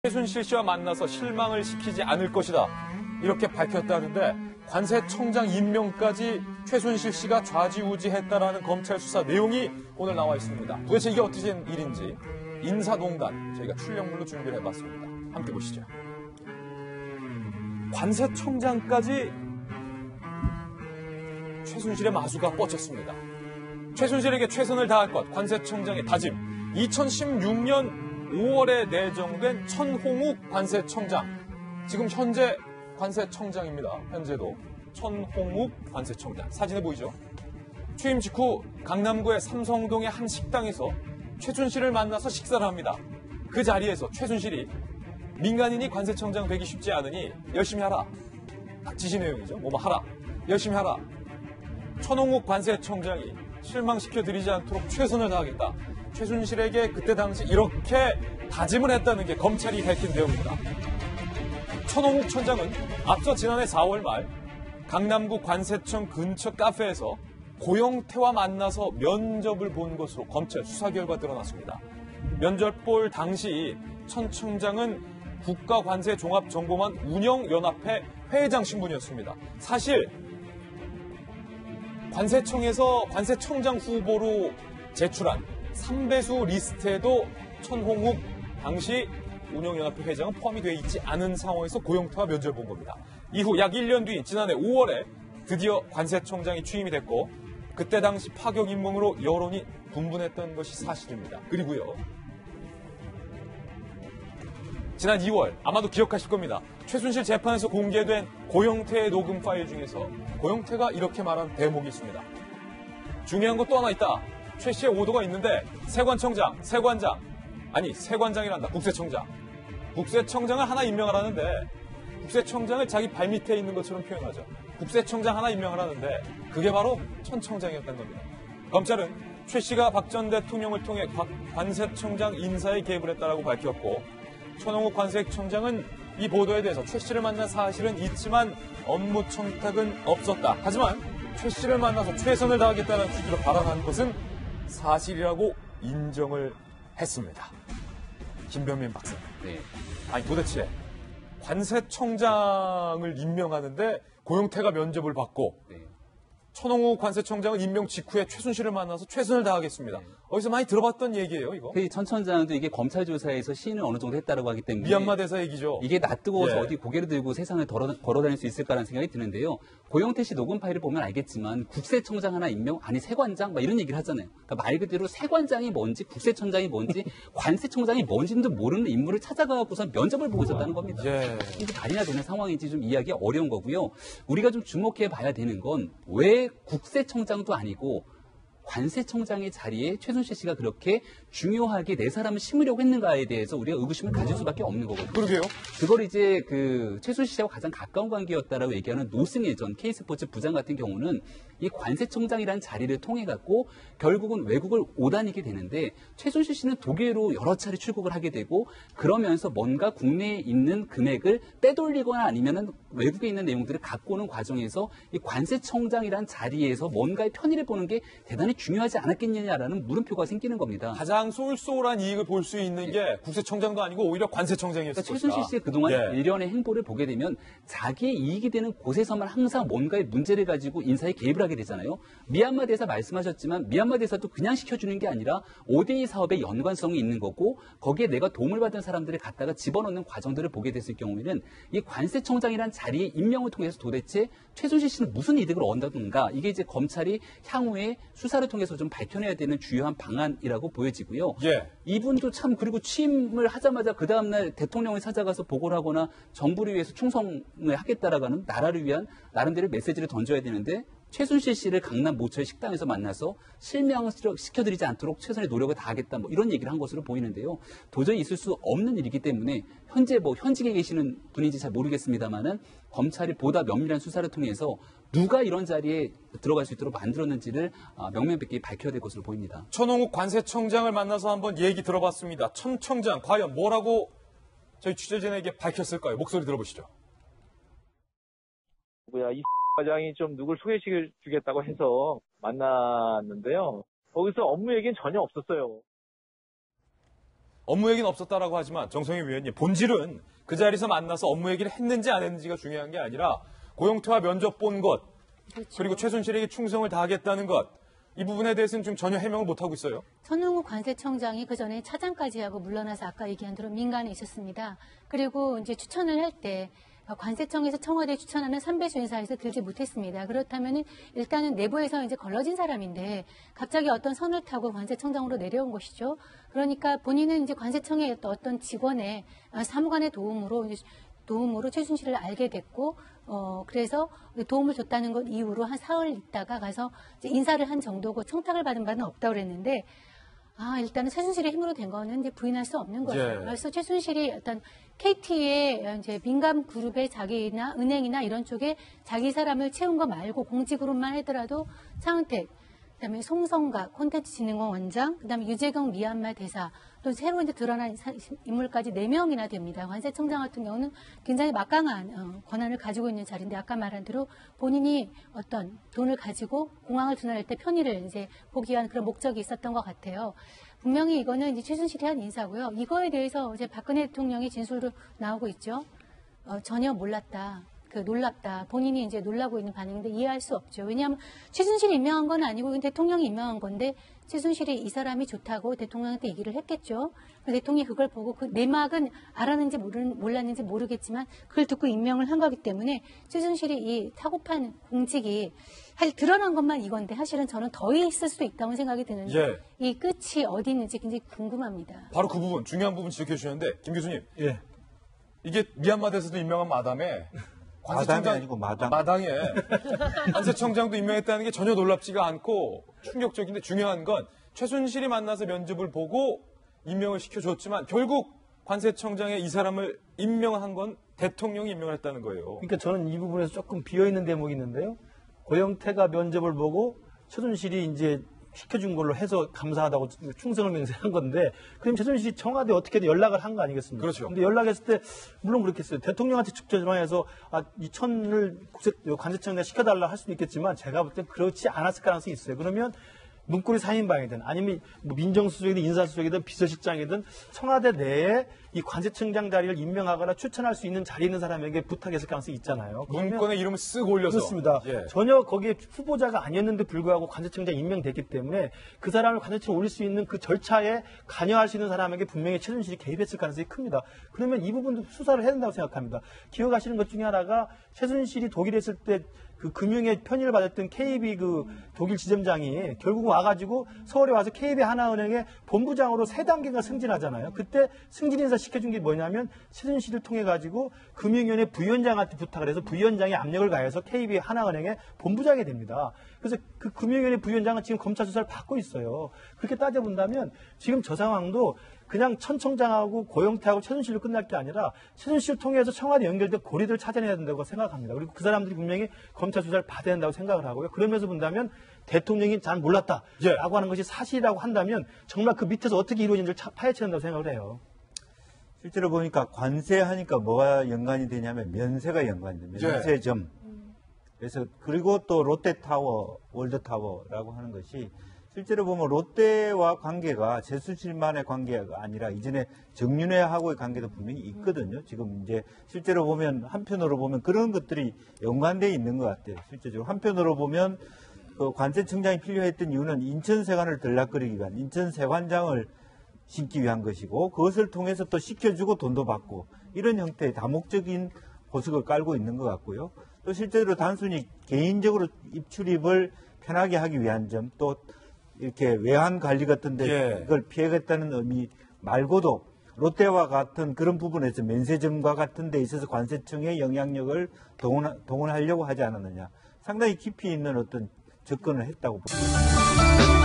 최순실 씨와 만나서 실망을 시키지 않을 것이다. 이렇게 밝혔다는데 관세청장 임명까지 최순실 씨가 좌지우지했다라는 검찰 수사 내용이 오늘 나와 있습니다. 도대체 이게 어떻게 된 일인지 인사동단 저희가 출력물로 준비를 해봤습니다. 함께 보시죠. 관세청장까지 최순실의 마수가 뻗쳤습니다. 최순실에게 최선을 다할 것, 관세청장의 다짐. 2016년 5월에 내정된 천홍욱 관세청장. 지금 현재 관세청장입니다. 현재도 천홍욱 관세청장. 사진에 보이죠? 취임 직후 강남구의 삼성동의 한 식당에서 최순실을 만나서 식사를 합니다. 그 자리에서 최순실이 민간인이 관세청장 되기 쉽지 않으니 열심히 하라. 딱 지시 내용이죠. 뭐뭐 하라. 열심히 하라. 천홍욱 관세청장이 실망시켜드리지 않도록 최선을 다하겠다. 최순실에게 그때 당시 이렇게 다짐을 했다는 게 검찰이 밝힌 내용입니다. 천홍욱 청장은 앞서 지난해 4월 말 강남구 관세청 근처 카페에서 고영태와 만나서 면접을 본 것으로 검찰 수사 결과 드러났습니다. 면접 볼 당시 천 청장은 국가관세종합정보망 운영연합회 회장 신분이었습니다. 사실 관세청에서 관세청장 후보로 제출한 3배수 리스트에도 천홍욱 당시 운영연합회 회장은 포함이 되어 있지 않은 상황에서 고영태와 면접을 본 겁니다. 이후 약 1년 뒤인 지난해 5월에 드디어 관세청장이 취임이 됐고 그때 당시 파격 임명으로 여론이 분분했던 것이 사실입니다. 그리고요. 지난 2월 아마도 기억하실 겁니다. 최순실 재판에서 공개된 고영태의 녹음 파일 중에서 고영태가 이렇게 말한 대목이 있습니다. 중요한 것 또 하나 있다. 최 씨의 오도가 있는데 세관청장, 세관장, 아니 세관장이란다. 국세청장. 국세청장을 하나 임명하라는데 국세청장을 자기 발밑에 있는 것처럼 표현하죠. 국세청장 하나 임명하라는데 그게 바로 천 청장이었다는 겁니다. 검찰은 최 씨가 박 전 대통령을 통해 관세청장 인사에 개입을 했다라고 밝혔고 천홍욱 관세청장은 이 보도에 대해서 최 씨를 만난 사실은 있지만 업무 청탁은 없었다. 하지만 최 씨를 만나서 최선을 다하겠다는 취지로 발언한 것은 사실이라고 인정을 했습니다. 김병민 박사님. 네. 아니 도대체 관세청장을 임명하는데 고영태가 면접을 받고 네. 천홍욱 관세청장은 임명 직후에 최순실을 만나서 최선을 다하겠습니다. 어디서 많이 들어봤던 얘기예요, 이거? 천 청장도 이게 검찰 조사에서 시인을 어느 정도 했다고 하기 때문에 미얀마 대사 얘기죠. 이게 낯뜨거워서 예. 어디 고개를 들고 세상을 걸어다닐 수 있을까라는 생각이 드는데요. 고영태 씨 녹음 파일을 보면 알겠지만 국세청장 하나 임명, 아니 세관장 막 이런 얘기를 하잖아요. 그러니까 말 그대로 세관장이 뭔지 국세청장이 뭔지 관세청장이 뭔지도 모르는 인물을 찾아가고서 면접을 보고 있었다는 겁니다. 예. 이게 말이나 되는 상황인지 좀 이해하기 어려운 거고요. 우리가 좀 주목해 봐야 되는 건 왜 국세청장도 아니고 관세청장의 자리에 최순실 씨가 그렇게 중요하게 내 사람을 심으려고 했는가에 대해서 우리가 의구심을 가질 수밖에 없는 거거든요. 그러게요. 그걸 이제 최순실 씨하고 가장 가까운 관계였다라고 얘기하는 노승일 전 K스포츠 부장 같은 경우는 이 관세청장이라는 자리를 통해 갖고 결국은 외국을 오다니게 되는데 최순실 씨는 독일로 여러 차례 출국을 하게 되고 그러면서 뭔가 국내에 있는 금액을 빼돌리거나 아니면은 외국에 있는 내용들을 갖고 오는 과정에서 이 관세청장이라는 자리에서 뭔가의 편의를 보는 게 대단히 중요하지 않았겠느냐라는 물음표가 생기는 겁니다. 가장 쏠쏠한 이익을 볼 수 있는 게 국세청장도 아니고 오히려 관세청장이었을 그러니까 최순실 씨의 그동안 일련의 행보를 보게 되면 자기의 이익이 되는 곳에서만 항상 뭔가의 문제를 가지고 인사에 개입을 하게 되잖아요. 미얀마 대사 말씀하셨지만 미얀마 대사도 그냥 시켜주는 게 아니라 5대2 사업에 연관성이 있는 거고 거기에 내가 도움을 받은 사람들을 갖다가 집어넣는 과정들을 보게 됐을 경우에는 이 관세청장이라는 자리의 임명을 통해서 도대체 최순실 씨는 무슨 이득을 얻는가 이게 이제 검찰이 향후에 수사를 통해서 좀 밝혀내야 되는 주요한 방안이라고 보여지고요. 예. 이분도 참 그리고 취임을 하자마자 그 다음날 대통령을 찾아가서 보고를 하거나 정부를 위해서 충성을 하겠다라고 하는 나라를 위한 나름대로 메시지를 던져야 되는데 최순실 씨를 강남 모처의 식당에서 만나서 실명시켜드리지 않도록 최선의 노력을 다하겠다 뭐 이런 얘기를 한 것으로 보이는데요. 도저히 있을 수 없는 일이기 때문에 현재 현직에 계시는 분인지 잘 모르겠습니다만은 검찰이 보다 면밀한 수사를 통해서 누가 이런 자리에 들어갈 수 있도록 만들었는지를 명명백계 밝혀야 될 것으로 보입니다. 천홍욱 관세청장을 만나서 한번 얘기 들어봤습니다. 천 청장 과연 뭐라고 저희 취재진에게 밝혔을까요? 목소리 들어보시죠. 이 과장이 좀 누굴 소개시켜 주겠다고 해서 만났는데요. 거기서 업무 얘기는 전혀 없었어요. 업무 얘기는 없었다라고 하지만 정성희 위원님, 본질은 그 자리에서 만나서 업무 얘기를 했는지 안 했는지가 중요한 게 아니라 고용태와 면접 본 것, 그렇죠. 그리고 최순실에게 충성을 다하겠다는 것, 이 부분에 대해서는 좀 전혀 해명을 못하고 있어요. 천홍욱 관세청장이 그 전에 차장까지 하고 물러나서 아까 얘기한 대로 민간에 있었습니다. 그리고 이제 추천을 할 때 관세청에서 청와대에 추천하는 3배수 인사에서 들지 못했습니다. 그렇다면은 일단은 내부에서 이제 걸러진 사람인데 갑자기 어떤 선을 타고 관세청장으로 내려온 것이죠. 그러니까 본인은 이제 관세청의 어떤 직원의 사무관의 도움으로 최순실을 알게 됐고, 그래서 도움을 줬다는 것 이후로 한 4월 있다가 가서 이제 인사를 한 정도고 청탁을 받은 바는 없다고 그랬는데, 일단은 최순실의 힘으로 된 거는 이제 부인할 수 없는 거죠. 예. 그래서 최순실이 어떤 KT의 이제 민간 그룹의 자기나 은행이나 이런 쪽에 자기 사람을 채운 거 말고 공직으로만 하더라도 차은택, 그다음에 송성각 콘텐츠진흥원 원장, 그다음에 유재경 미얀마 대사, 또 새로 이제 드러난 인물까지 4명이나 됩니다. 관세청장 같은 경우는 굉장히 막강한 권한을 가지고 있는 자리인데 아까 말한 대로 본인이 어떤 돈을 가지고 공항을 드러낼 때 편의를 이제 보기 위한 그런 목적이 있었던 것 같아요. 분명히 이거는 이제 최순실이 한 인사고요. 이거에 대해서 이제 박근혜 대통령의 진술도 나오고 있죠. 전혀 몰랐다. 놀랍다. 본인이 이제 놀라고 있는 반응인데 이해할 수 없죠. 왜냐하면 최순실이 임명한 건 아니고 대통령이 임명한 건데 최순실이 이 사람이 좋다고 대통령한테 얘기를 했겠죠. 대통령이 그걸 보고 그 내막은 알았는지 몰랐는지 모르겠지만 그걸 듣고 임명을 한 거기 때문에 최순실이 이 타고판 공직이 사실 드러난 것만 이건데 사실은 저는 더 있을 수도 있다고 생각이 드는데 예. 이 끝이 어디 있는지 굉장히 궁금합니다. 바로 그 부분, 중요한 부분 지적해 주셨는데, 김 교수님. 예. 이게 미얀마에서도 임명한 마담에 마담이 아니고 마당. 마당에 관세청장도 임명했다는 게 전혀 놀랍지가 않고 충격적인데 중요한 건 최순실이 만나서 면접을 보고 임명을 시켜줬지만 결국 관세청장에 이 사람을 임명한 건 대통령이 임명을 했다는 거예요. 그러니까 저는 이 부분에서 조금 비어있는 대목이 있는데요. 고영태가 면접을 보고 최순실이 이제 시켜준 걸로 해서 감사하다고 충성을 맹세한 건데, 그럼 최순실이 청와대에 어떻게든 연락을 한 거 아니겠습니까? 그렇죠. 근데 연락했을 때, 물론 그렇겠어요. 대통령한테 직접 전화해서, 이 천을 관세청에 시켜달라 할 수도 있겠지만, 제가 볼 땐 그렇지 않았을 가능성이 있어요. 그러면, 문고리 3인방이든 아니면 민정수석이든 인사수석이든 비서실장이든 청와대 내에 이 관세청장 자리를 임명하거나 추천할 수 있는 자리에 있는 사람에게 부탁했을 가능성이 있잖아요. 문건에 이름을 쓱 올려서. 그렇습니다. 예. 전혀 거기에 후보자가 아니었는데 불구하고 관세청장 임명됐기 때문에 그 사람을 관세청에 올릴 수 있는 그 절차에 관여할 수 있는 사람에게 분명히 최순실이 개입했을 가능성이 큽니다. 그러면 이 부분도 수사를 해야 된다고 생각합니다. 기억하시는 것 중에 하나가 최순실이 독일에 있을 때 그 금융의 편의를 받았던 KB 그 독일 지점장이 결국 와가지고 서울에 와서 KB 하나은행의 본부장으로 3단계가 승진하잖아요. 그때 승진 인사 시켜준 게 뭐냐면 최순실을 통해 가지고 금융위원회 부위원장한테 부탁을 해서 부위원장이 압력을 가해서 KB 하나은행의 본부장이 됩니다. 그래서 그 금융위원회 부위원장은 지금 검찰 수사를 받고 있어요. 그렇게 따져본다면 지금 저 상황도 그냥 천 청장하고 고영태하고 최순실로 끝날 게 아니라 최순실을 통해서 청와대 연결된 고리들을 찾아내야 된다고 생각합니다. 그리고 그 사람들이 분명히 검찰 수사를 받아야 된다고 생각을 하고요. 그러면서 본다면 대통령이 잘 몰랐다라고 예. 하는 것이 사실이라고 한다면 정말 그 밑에서 어떻게 이루어진지를 파헤쳐야 된다고 생각을 해요. 실제로 보니까 관세하니까 뭐가 연관이 되냐면 면세가 연관이 됩니다. 면세점. 그래서 그리고 또 롯데타워, 월드타워라고 하는 것이 실제로 보면 롯데와 관계가 최순실만의 관계가 아니라 이전에 정윤회하고의 관계도 분명히 있거든요. 지금 이제 실제로 보면 한편으로 보면 그런 것들이 연관되어 있는 것 같아요. 실제적으로 한편으로 보면 그 관세청장이 필요했던 이유는 인천세관을 들락거리기 위한 인천세관장을 심기 위한 것이고 그것을 통해서 또 시켜주고 돈도 받고 이런 형태의 다목적인 보석을 깔고 있는 것 같고요. 또 실제로 단순히 개인적으로 입출입을 편하게 하기 위한 점, 또 이렇게 외환 관리 같은데 예. 이걸 피해겠다는 의미 말고도 롯데와 같은 그런 부분에서 면세점과 같은 데 있어서 관세청의 영향력을 동원하려고 하지 않았느냐. 상당히 깊이 있는 어떤 접근을 했다고 봅니다.